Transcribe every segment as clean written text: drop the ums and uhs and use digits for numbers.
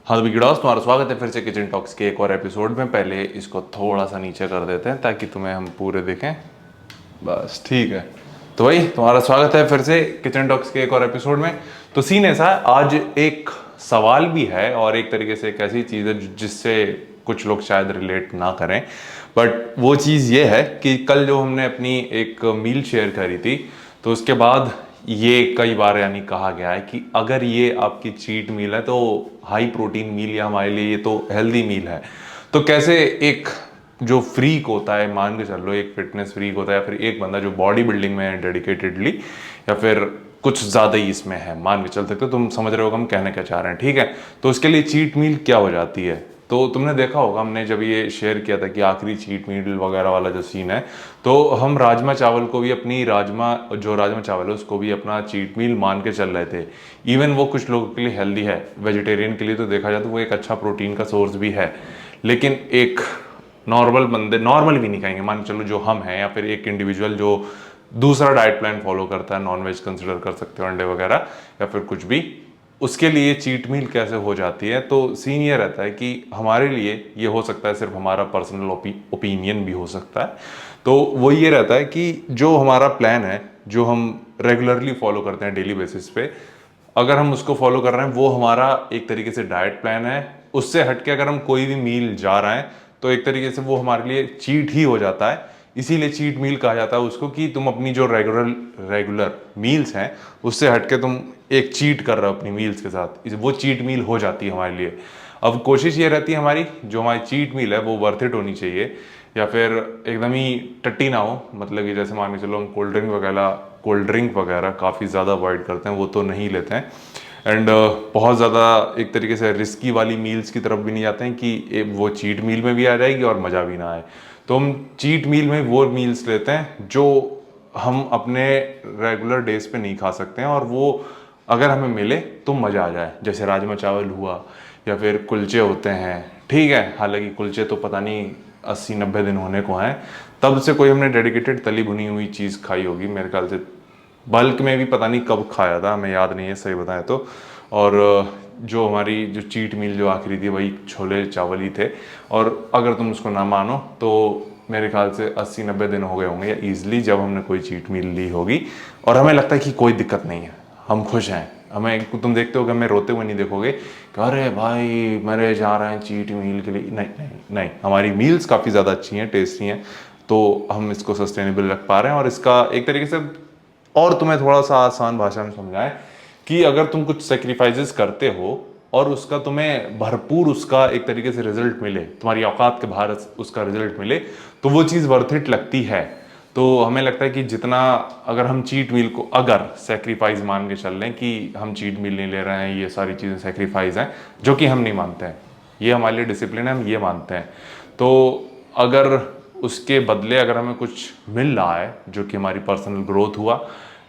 हाँ तो बिगड़ास, तुम्हारा स्वागत है फिर से किचन टॉक्स के एक और एपिसोड में। पहले इसको थोड़ा सा नीचे कर देते हैं ताकि तुम्हें हम पूरे देखें। बस ठीक है। तो भाई तुम्हारा स्वागत है फिर से किचन टॉक्स के एक और एपिसोड में। तो सीन ऐसा है, आज एक सवाल भी है और एक तरीके से एक ऐसी चीज़ है जिससे कुछ लोग शायद रिलेट ना करें, बट वो चीज़ ये है कि कल जो हमने अपनी एक मील शेयर करी थी, तो उसके बाद ये कई बार यानी कहा गया है कि अगर ये आपकी चीट मील है तो हाई प्रोटीन मील या हमारे लिए ये तो हेल्दी मील है, तो कैसे एक जो फ्रीक होता है, मान के चल लो एक फिटनेस फ्रीक होता है या फिर एक बंदा जो बॉडी बिल्डिंग में है डेडिकेटेडली, या फिर कुछ ज़्यादा ही इसमें है, मान के चल सकते हो, तुम समझ रहे हो हम कहने क्या चाह रहे हैं, ठीक है। तो उसके लिए चीट मील क्या हो जाती है, तो तुमने देखा होगा हमने जब ये शेयर किया था कि आखिरी चीट मील वगैरह वाला जो सीन है, तो हम राजमा चावल को भी अपनी राजमा चावल है उसको भी अपना चीट मील मान के चल रहे थे। इवन वो कुछ लोगों के लिए हेल्दी है, वेजिटेरियन के लिए तो देखा जाए तो वो एक अच्छा प्रोटीन का सोर्स भी है, लेकिन एक नॉर्मल बंदे, नॉर्मल भी नहीं कहेंगे, मान चलो जो हम हैं, या फिर एक इंडिविजुअल जो दूसरा डाइट प्लान फॉलो करता है, नॉन वेज कंसिडर कर सकते हो, अंडे वगैरह या फिर कुछ भी, उसके लिए चीट मील कैसे हो जाती है। तो सीन ये रहता है कि हमारे लिए ये हो सकता है, सिर्फ हमारा पर्सनल ओपिनियन भी हो सकता है। तो वो ये रहता है कि जो हमारा प्लान है, जो हम रेगुलरली फॉलो करते हैं डेली बेसिस पे, अगर हम उसको फॉलो कर रहे हैं वो हमारा एक तरीके से डाइट प्लान है। उससे हटके अगर हम कोई भी मील जा रहे हैं तो एक तरीके से वो हमारे लिए चीट ही हो जाता है। इसीलिए चीट मील कहा जाता है उसको, कि तुम अपनी जो रेगुलर मील्स हैं उससे हटके तुम एक चीट कर रहे हो अपनी मील्स के साथ, वो चीट मील हो जाती है हमारे लिए। अब कोशिश ये रहती है हमारी, जो हमारी चीट मील है वो वर्थ इट होनी चाहिए, या फिर एकदम ही टट्टी ना हो, मतलब कि जैसे मान के चलो हम कोल्ड ड्रिंक वगैरह काफ़ी ज़्यादा अवॉइड करते हैं, वो तो नहीं लेते हैं। एंड बहुत ज़्यादा एक तरीके से रिस्की वाली मील्स की तरफ भी नहीं जाते हैं कि वो चीट मील में भी आ जाएगी और मज़ा भी ना आए। तो हम चीट मील में वो मील्स लेते हैं जो हम अपने रेगुलर डेज पे नहीं खा सकते हैं, और वो अगर हमें मिले तो मज़ा आ जाए, जैसे राजमा चावल हुआ या फिर कुलचे होते हैं, ठीक है। हालांकि कुलचे तो पता नहीं 80-90 दिन होने को हैं, तब से कोई हमने डेडिकेटेड तली भुनी हुई चीज़ खाई होगी मेरे ख्याल से, बल्क में भी पता नहीं कब खाया था, हमें याद नहीं है सही बताएं तो। और जो हमारी जो चीट मील जो आखिरी थी वही छोले चावल ही थे, और अगर तुम उसको ना मानो तो मेरे ख्याल से 80-90 दिन हो गए होंगे या ईजिली जब हमने कोई चीट मील ली होगी, और हमें लगता है कि कोई दिक्कत नहीं है, हम खुश हैं। हमें, तुम देखते हो कि हमें रोते हुए नहीं देखोगे कि अरे भाई मेरे जा रहे हैं चीट मील के लिए, नहीं नहीं नहीं, हमारी मील्स काफ़ी ज़्यादा अच्छी हैं, टेस्टी हैं, तो हम इसको सस्टेनेबल रख पा रहे हैं। और इसका एक तरीके से और तुम्हें थोड़ा सा आसान भाषा में समझाएं कि अगर तुम कुछ सेक्रीफाइसेस करते हो और उसका तुम्हें भरपूर उसका एक तरीके से रिजल्ट मिले, तुम्हारी औकात के बाहर उसका रिजल्ट मिले, तो वो चीज़ वर्थ इट लगती है। तो हमें लगता है कि जितना, अगर हम चीट मील को अगर सेक्रीफाइस मान के चल लें कि हम चीट मील नहीं ले रहे हैं, ये सारी चीज़ें सेक्रीफाइस हैं, जो कि हम नहीं मानते हैं, ये हमारे लिए डिसिप्लिन है, हम ये मानते हैं। तो अगर उसके बदले अगर हमें कुछ मिल रहा है जो कि हमारी पर्सनल ग्रोथ हुआ,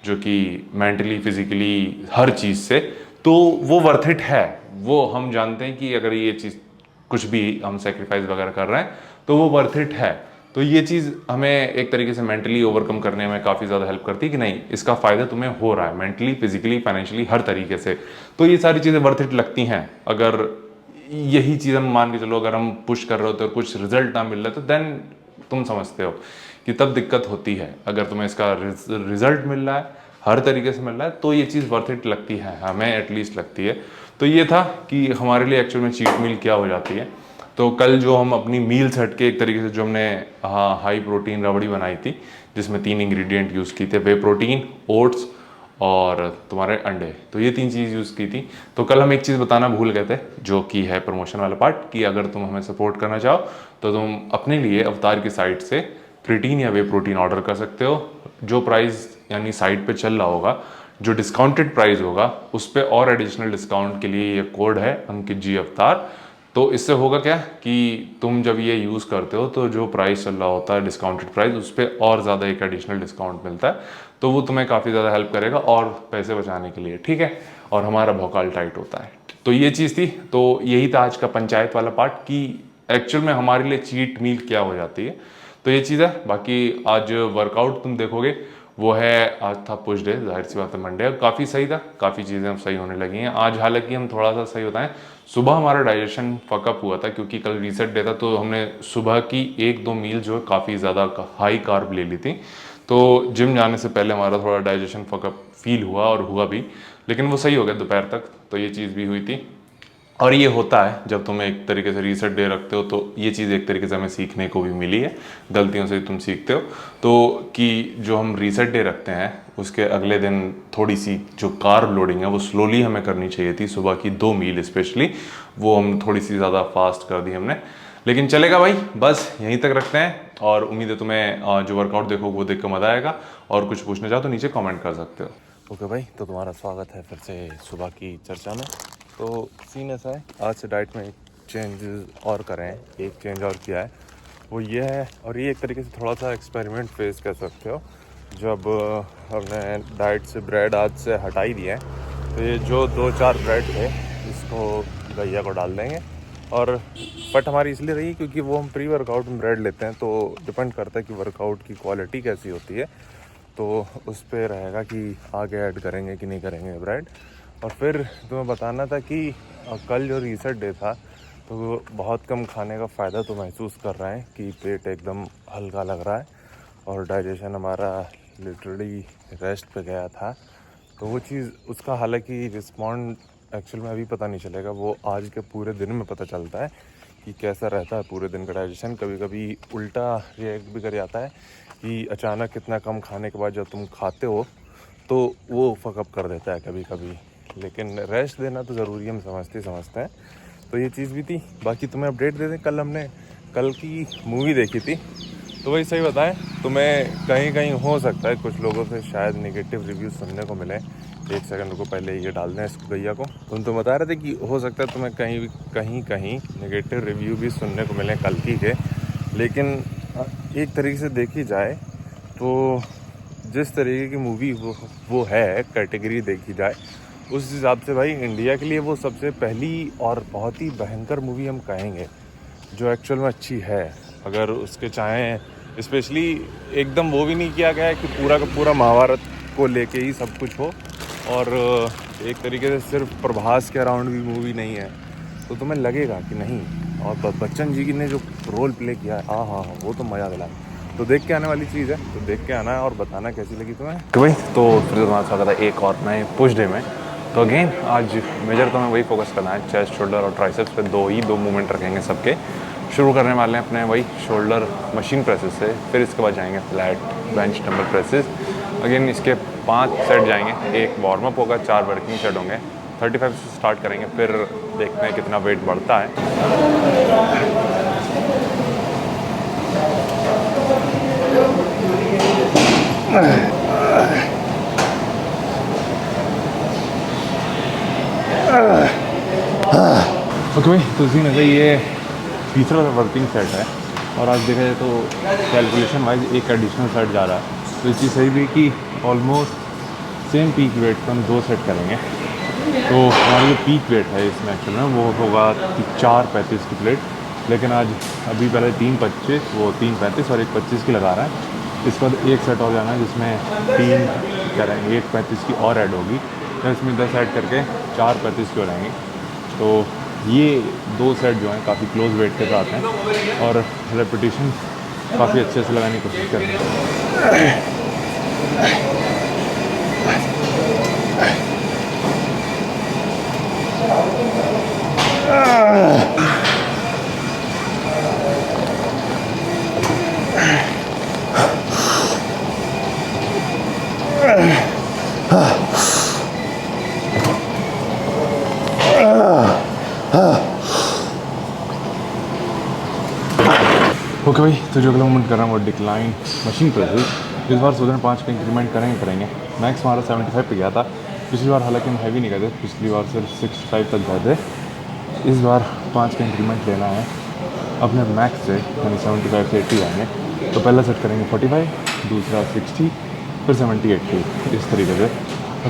जो कि मेंटली फिजिकली हर चीज़ से, तो वो वर्थ इट है। वो हम जानते हैं कि अगर ये चीज़ कुछ भी हम सेक्रीफाइस वगैरह कर रहे हैं तो वो वर्थ इट है। तो ये चीज़ हमें एक तरीके से मेंटली ओवरकम करने में काफ़ी ज़्यादा हेल्प करती है कि नहीं, इसका फ़ायदा तुम्हें हो रहा है मेंटली, फिजिकली, फाइनेंशियली, हर तरीके से। तो ये सारी चीज़ें वर्थ इट लगती हैं। अगर यही चीज़ हम मान के चलो, अगर हम पुश कर रहे होते और कुछ रिजल्ट ना मिल रहा तो देन तुम समझते हो कि तब दिक्कत होती है। अगर तुम्हें इसका रिजल्ट मिल रहा है, हर तरीके से मिल रहा है, तो ये चीज़ वर्थ इट लगती है, हमें एटलीस्ट लगती है। तो ये था कि हमारे लिए एक्चुअल में चीट मील क्या हो जाती है। तो कल जो हम अपनी मील्स हटके एक तरीके से जो हमने हाई प्रोटीन रबड़ी बनाई थी, जिसमें 3 इंग्रेडिएंट यूज़ किए थे, वे प्रोटीन, ओट्स और तुम्हारे अंडे, तो ये 3 चीज़ यूज़ की थी। तो कल हम एक चीज़ बताना भूल गए थे, जो कि है प्रमोशन वाला पार्ट, कि अगर तुम हमें सपोर्ट करना चाहो तो तुम अपने लिए अवतार की साइट से क्रिएटिन या वे प्रोटीन ऑर्डर कर सकते हो। जो प्राइस यानी साइट पे चल रहा होगा, जो डिस्काउंटेड प्राइस होगा, उस पर और एडिशनल डिस्काउंट के लिए ये कोड है अंकित जी अवतार। तो इससे होगा क्या कि तुम जब ये यूज़ करते हो तो जो प्राइस चल रहा होता है डिस्काउंटेड प्राइस, उस पर और ज़्यादा एक एडिशनल डिस्काउंट मिलता है, तो वो तुम्हें काफ़ी ज़्यादा हेल्प करेगा और पैसे बचाने के लिए, ठीक है। और हमारा भौकाल टाइट होता है। तो ये चीज़ थी, तो यही था आज का पंचायत वाला पार्ट कि एक्चुअल में हमारे लिए चीट मील क्या हो जाती है। तो ये चीज़ है। बाकी आज वर्कआउट तुम देखोगे वो है आज था पुश डे, जाहिर सी बात है मंडे, और काफ़ी सही था, काफ़ी चीज़ें अब सही होने लगी हैं आज। हालांकि हम थोड़ा सा सही बताएं, सुबह हमारा डाइजेशन फकअप हुआ था क्योंकि कल रीसेट डे था, तो हमने सुबह की 1-2 मील जो है काफ़ी ज़्यादा हाई कार्ब ले ली थी, तो जिम जाने से पहले हमारा थोड़ा डाइजेशन फकअप फील हुआ और हुआ भी, लेकिन वो सही हो गया दोपहर तक, तो ये चीज़ भी हुई थी। और ये होता है जब तुम एक तरीके से रीसेट डे रखते हो, तो ये चीज़ एक तरीके से हमें सीखने को भी मिली है, गलतियों से तुम सीखते हो, तो कि जो हम रीसेट डे रखते हैं उसके अगले दिन थोड़ी सी जो कार्ब लोडिंग है वो स्लोली हमें करनी चाहिए थी, सुबह की 2 मील स्पेशली, वो हम थोड़ी सी ज़्यादा फास्ट कर दी हमने। लेकिन चलेगा भाई, बस यहीं तक रखते हैं, और उम्मीद है तुम्हें जो वर्कआउट देखो वो देख कर मज़ा आएगा, और कुछ पूछना चाहो तो नीचे कमेंट कर सकते हो। ओके भाई, तो तुम्हारा स्वागत है फिर से सुबह की चर्चा में। तो सीन ऐसा है, आज से डाइट में चेंजेस और करें हैं, एक चेंज और किया है, वो ये है, और ये एक तरीके से थोड़ा सा एक्सपेरिमेंट फेस कर सकते हो। जब हमने डाइट से ब्रेड आज से हटा ही दिया है, तो ये जो 2-4 ब्रेड थे इसको गैया को डाल देंगे। और बट हमारी इसलिए रही क्योंकि वो हम प्री वर्कआउट में ब्रेड लेते हैं, तो डिपेंड करता है कि वर्कआउट की क्वालिटी कैसी होती है, तो उस पर रहेगा कि आगे ऐड करेंगे कि नहीं करेंगे ब्रेड। और फिर तुम्हें बताना था कि कल जो रीसेट डे था, तो बहुत कम खाने का फ़ायदा तो महसूस कर रहे हैं कि पेट एकदम हल्का लग रहा है, और डाइजेशन हमारा लिटरली रेस्ट पे गया था, तो वो चीज़ उसका हालांकि रिस्पॉन्ड एक्चुअल में अभी पता नहीं चलेगा, वो आज के पूरे दिन में पता चलता है कि कैसा रहता है पूरे दिन का डाइजेशन। कभी कभी उल्टा रिएक्ट भी कर जाता है कि अचानक कितना कम खाने के बाद जब तुम खाते हो तो वो फकअप कर देता है कभी कभी, लेकिन रेस्ट देना तो ज़रूरी है, हम समझते हैं। तो ये चीज़ भी थी। बाकी तुम्हें अपडेट दे दें, कल हमने कल की मूवी देखी थी, तो वही सही बताएं, तुम्हें कहीं कहीं हो सकता है कुछ लोगों से शायद नेगेटिव रिव्यू सुनने को मिले। एक सेकंड को पहले ये डाल दें इसको गैया को। तुम तो बता रहे थे कि हो सकता है तुम्हें कहीं नेगेटिव रिव्यू भी सुनने को मिले कल की के, लेकिन एक तरीके से देखी जाए तो जिस तरीके की मूवी वो है, कैटेगरी देखी जाए उस हिसाब से भाई इंडिया के लिए वो सबसे पहली और बहुत ही भयंकर मूवी हम कहेंगे, जो एक्चुअल में अच्छी है। अगर उसके चाहें स्पेशली एकदम वो भी नहीं किया गया है कि पूरा का पूरा महाभारत को लेके ही सब कुछ हो, और एक तरीके से सिर्फ प्रभास के अराउंड भी मूवी नहीं है, तो तुम्हें लगेगा कि नहीं। और बच्चन जी ने जो रोल प्ले किया है, हाँ, वो तो मज़ा दिला। तो देख के आने वाली चीज़ है, तो देख के आना है और बताना कैसी लगी तुम्हें। तो भाई, तो फिर तुम्हारा स्वागत है एक और नए पुश डे में। तो अगेन आज मेजर तो हमें वही फोकस करना है, चेस्ट, शोल्डर और ट्राइसेप्स पे दो मूवमेंट रखेंगे सबके। शुरू करने वाले हैं अपने वही शोल्डर मशीन प्रेसेस से, फिर इसके बाद जाएंगे flat bench dumbbell presses. Again इसके 5 सेट जाएंगे, एक वार्म अप होगा, 4 वर्किंग सेट होंगे। 35 से स्टार्ट करेंगे, फिर देखते हैं कितना वेट बढ़ता है। ओके भाई, तो इसी में से ये तीसरा वर्किंग सेट है, और आज देखा जाए तो कैलकुलेशन वाइज एक एडिशनल सेट जा रहा है, तो इस चीज़ सही भी कि ऑलमोस्ट सेम पीक वेट पर हम 2 सेट करेंगे। तो हमारी जो पीक वेट है इसमें एक्चुअल में वो होगा 4:35 की प्लेट, लेकिन आज अभी पहले 3:25, वो 3:35 और 1:25 की लगा रहा है। इसके बाद एक सेट और जाना है जिसमें 3 करेंगे, 1:35 की और ऐड होगी, तो इसमें 10 ऐड करके 4:35 की हो जाएंगी। तो ये 2 सेट जो हैं काफ़ी क्लोज वेट के साथ हैं, और रेपिटेशन काफ़ी अच्छे से लगाने की कोशिश कर रहे हैं। ओके भाई, तो जो अगला मूवमेंट कर रहा हूँ वो डिक्लाइन मशीन प्रेसेस। इस बार सोच रहे हैं 5 का इंक्रीमेंट करेंगे। मैक्स हमारा 75 पे गया था पिछली बार, हालांकि हम हैवी नहीं गए थे, पिछली बार सिर्फ 65 तक गए थे। इस बार 5 का इंक्रीमेंट लेना है अपने मैक्स से, यानी 75 से 80 आएंगे। तो पहला सेट करेंगे 45, दूसरा 60, फिर 70, 80, इस तरीके से।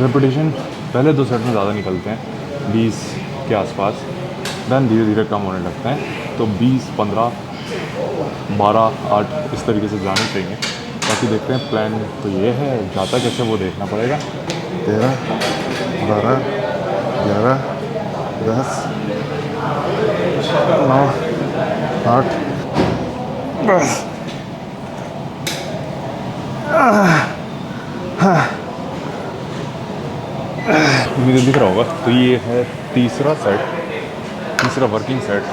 रेपिटेशन पहले 2 सेट में ज़्यादा निकलते हैं, 20 के आसपास, दैन धीरे धीरे कम होने लगते हैं। तो 20, 15, 12, 8 इस तरीके से जाने चाहिए। बाकी देखते हैं, प्लान तो ये है, जाता कैसे वो देखना पड़ेगा। 13, 12, 11, 10, 9, 8, बस। मुझे दिख रहा होगा, तो ये है तीसरा वर्किंग सेट।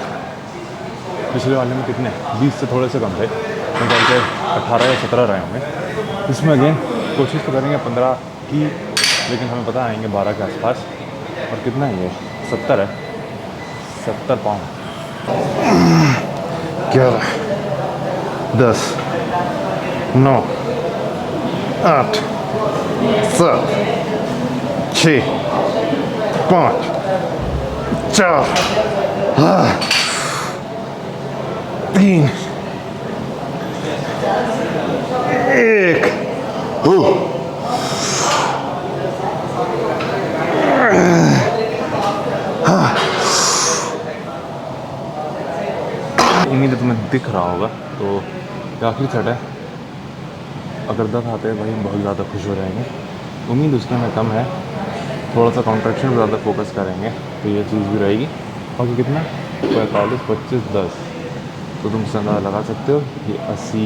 पिछले वाले में कितने 20 से थोड़े से कम थे, मैं ख्याल से 18 या 17 रहे होंगे। इसमें अगेन कोशिश तो करेंगे 15 की, लेकिन हमें पता आएंगे 12 के आसपास। और कितना है ये, 70 है, 70 पाउंड। 11, 10, 9, 8, 7, 6, 5, 4, 3, 1। उम्मीद है तुम्हें दिख रहा होगा। तो ये आखिरी सेट है, अगर 10 आते हैं भाई बहुत ज़्यादा खुश हो जाएंगे। उम्मीद उसके में कम है, थोड़ा सा कॉन्ट्रैक्शन पर ज़्यादा फोकस करेंगे तो ये चीज़ भी रहेगी। और कितना 45, 25, 10, तो तुम अंदाज़ा लगा सकते हो ये 80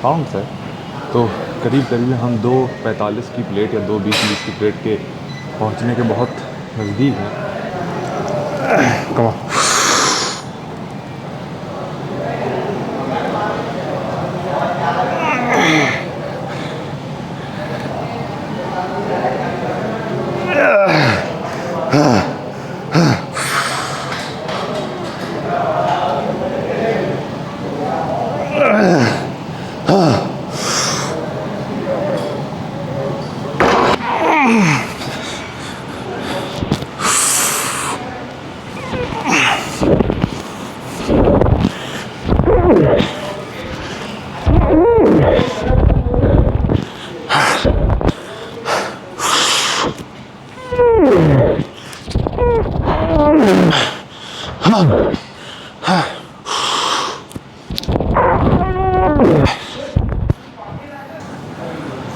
पाउंड्स है। तो करीब करीब हम 2:45 की प्लेट या 2:20 की प्लेट के पहुंचने के बहुत नज़दीक हैं। कम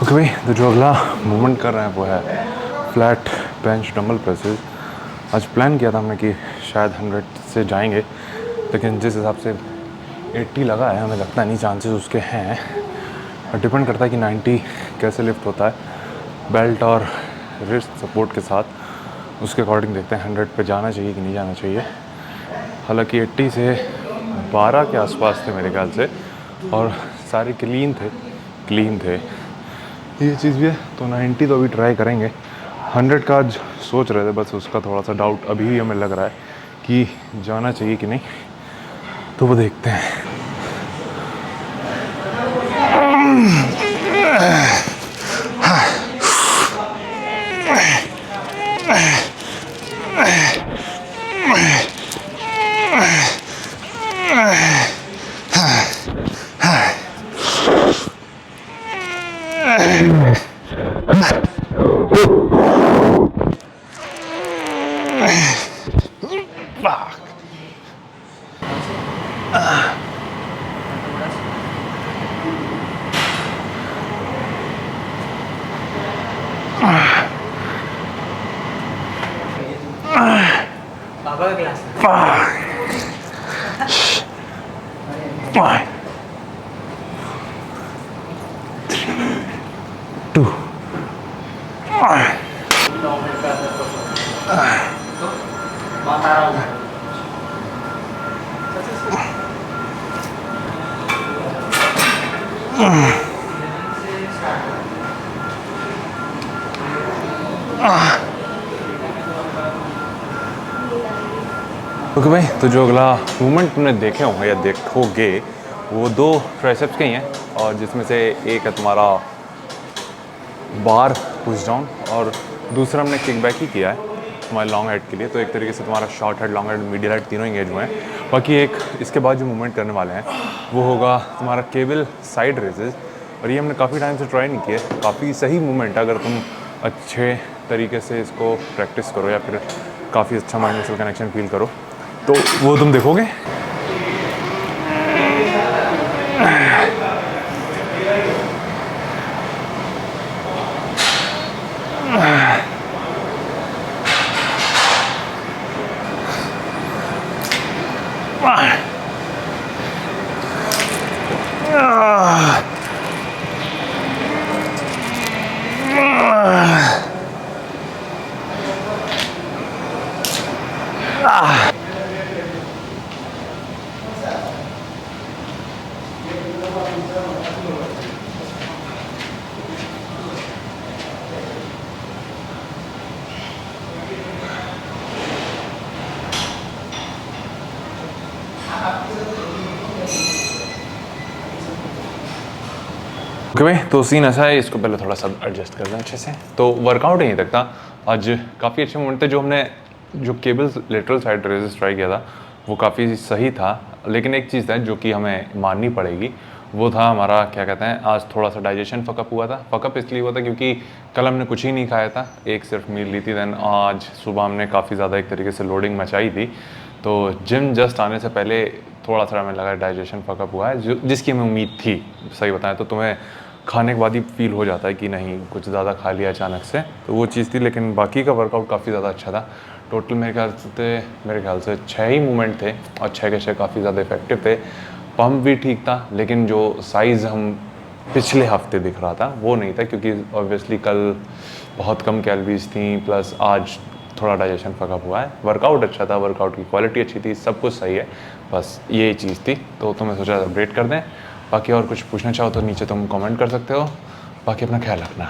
ओके भाई, तो जो अगला मूवमेंट कर रहे हैं वो है फ्लैट बेंच डंबल प्रेसेस। आज प्लान किया था हमने कि शायद 100 से जाएंगे, लेकिन जिस हिसाब से 80 लगा है, हमें लगता नहीं चांसेस उसके हैं। और डिपेंड करता है कि 90 कैसे लिफ्ट होता है बेल्ट और रिस्ट सपोर्ट के साथ, उसके अकॉर्डिंग देखते हैं 100 पे जाना चाहिए कि नहीं जाना चाहिए। हालांकि 80 से 12 के आसपास थे मेरे ख्याल से, और सारे क्लीन थे। ये चीज़ भी है, तो 90 तो अभी ट्राई करेंगे। 100 का आज सोच रहे थे, बस उसका थोड़ा सा डाउट अभी भी हमें लग रहा है कि जाना चाहिए कि नहीं, तो वो देखते हैं। पापा का क्लास ओके भाई, तो जो अगला मूवमेंट तुमने देखे होंगे या देखोगे वो 2 ट्राइसेप्स के ही हैं, और जिसमें से एक है तुम्हारा बार पुश डाउन और दूसरा हमने किक बैक ही किया है तुम्हारे लॉन्ग हेड के लिए। तो एक तरीके से तुम्हारा short head, long head, medial head तीनों इंगेज हुए हैं। बाकी एक इसके बाद जो मूवमेंट करने वाले हैं वो होगा तुम्हारा केबल साइड रेजेस, और ये हमने काफ़ी टाइम से ट्राई नहीं किया। काफ़ी सही मूवमेंट है अगर तुम अच्छे तरीके से इसको प्रैक्टिस करो या फिर काफ़ी अच्छा माइंड मसल कनेक्शन फील करो, तो वो तुम देखोगे। ओके भाई, तो सीन ऐसा है, इसको पहले थोड़ा सा एडजस्ट कर दें अच्छे से। तो वर्कआउट नहीं तक था आज, काफ़ी अच्छे मोमेंट थे। जो cables lateral side resist try किया था वो काफ़ी सही था, लेकिन एक चीज़ है जो कि हमें माननी पड़ेगी, वो था हमारा क्या कहते हैं, आज थोड़ा सा डाइजेशन फकअप हुआ था। फकअप इसलिए हुआ था क्योंकि कल हमने कुछ ही नहीं खाया था, एक सिर्फ मील ली थी। दैन आज सुबह हमने काफ़ी ज़्यादा एक तरीके से लोडिंग मचाई थी, तो जिम जस्ट आने से पहले थोड़ा सा हमें लगा डाइजेशन फकअप हुआ है, जिसकी हमें उम्मीद थी। सही बताएं तो तुम्हें खाने के बाद ही फील हो जाता है कि नहीं कुछ ज़्यादा खा लिया अचानक से, तो वो चीज़ थी। लेकिन बाकी का वर्कआउट काफ़ी ज़्यादा अच्छा था। टोटल मेरे ख्याल से 6 ही मूवमेंट थे और 6 के 6 काफ़ी ज़्यादा इफेक्टिव थे। पम्प भी ठीक था, लेकिन जो साइज़ हम पिछले हफ्ते दिख रहा था वो नहीं था, क्योंकि ऑब्वियसली कल बहुत कम कैलोरीज थी, प्लस आज थोड़ा डाइजेशन फकअप हुआ है। वर्कआउट अच्छा था, वर्कआउट की क्वालिटी अच्छी थी, सब कुछ सही है, बस ये चीज़ थी। तो मैं सोचा अपडेट कर दें। बाकी और कुछ पूछना चाहो तो नीचे तुम कमेंट कर सकते हो। बाकी अपना ख्याल रखना।